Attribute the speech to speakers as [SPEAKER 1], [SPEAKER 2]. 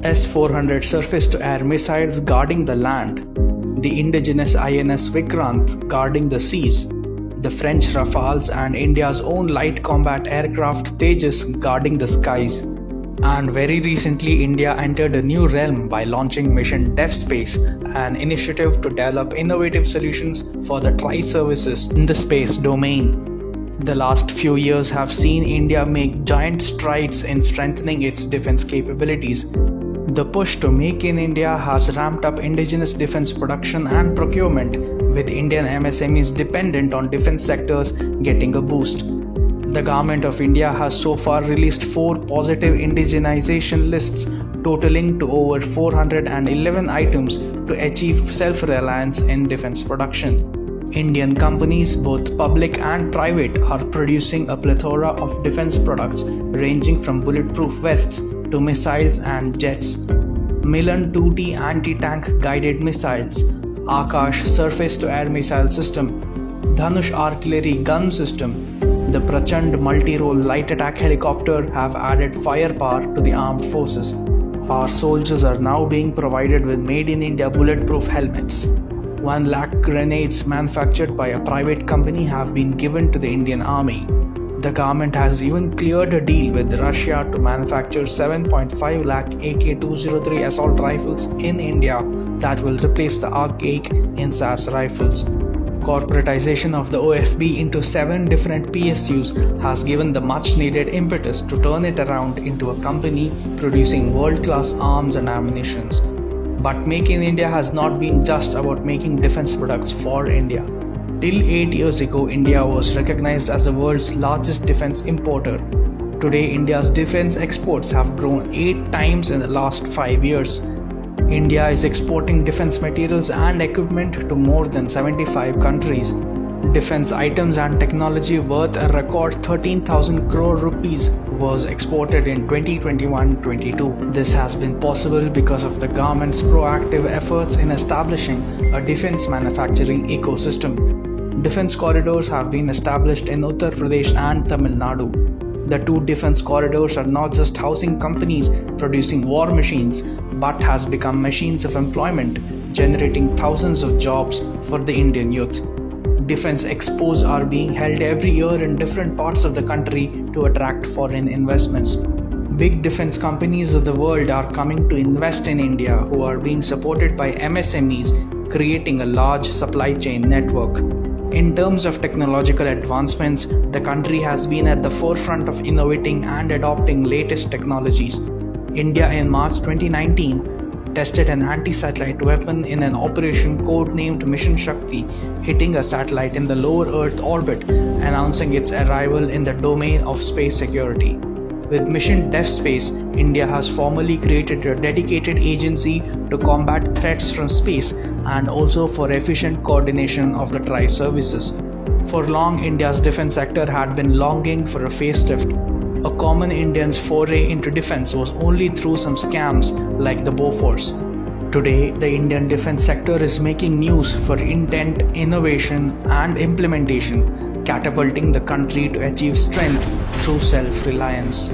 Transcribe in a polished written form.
[SPEAKER 1] S-400 surface-to-air missiles guarding the land, the indigenous INS Vikrant guarding the seas, the French Rafales and India's own light combat aircraft Tejas guarding the skies. And very recently, India entered a new realm by launching Mission Dev Space, an initiative to develop innovative solutions for the tri-services in the space domain. The last few years have seen India make giant strides in strengthening its defense capabilities. The push to Make in India has ramped up indigenous defense production and procurement, with Indian MSMEs dependent on defense sectors getting a boost. The Government of India has so far released 4 positive indigenization lists totaling to over 411 items to achieve self-reliance in defense production. Indian companies, both public and private, are producing a plethora of defense products ranging from bulletproof vests to missiles and jets. Milan 2T anti-tank guided missiles, Akash surface-to-air missile system, Dhanush artillery gun system, the Prachand multi-role light attack helicopter have added firepower to the armed forces. Our soldiers are now being provided with made-in-India bulletproof helmets. 1 lakh grenades manufactured by a private company have been given to the Indian Army. The government has even cleared a deal with Russia to manufacture 7.5 lakh AK-203 assault rifles in India that will replace the archaic INSAS rifles. Corporatization of the OFB into 7 different PSUs has given the much needed impetus to turn it around into a company producing world-class arms and ammunitions. But Make in India has not been just about making defense products for India. Till 8 years ago, India was recognized as the world's largest defense importer. Today, India's defense exports have grown 8 times in the last 5 years. India is exporting defense materials and equipment to more than 75 countries. Defense items and technology worth a record 13,000 crore rupees was exported in 2021-22. This has been possible because of the government's proactive efforts in establishing a defense manufacturing ecosystem. Defense corridors have been established in Uttar Pradesh and Tamil Nadu. The 2 defense corridors are not just housing companies producing war machines, but has become machines of employment, generating thousands of jobs for the Indian youth. Defense expos are being held every year in different parts of the country to attract foreign investments. Big defense companies of the world are coming to invest in India, who are being supported by MSMEs, creating a large supply chain network. In terms of technological advancements, the country has been at the forefront of innovating and adopting latest technologies. India in March 2019 tested an anti-satellite weapon in an operation codenamed Mission Shakti, hitting a satellite in the lower Earth orbit, announcing its arrival in the domain of space security. With Mission Dev Space, India has formally created a dedicated agency to combat threats from space and also for efficient coordination of the tri-services. For long, India's defense sector had been longing for a facelift. A common Indian's foray into defense was only through some scams like the Bofors. Today, the Indian defense sector is making news for intent, innovation, and implementation, catapulting the country to achieve strength through self-reliance.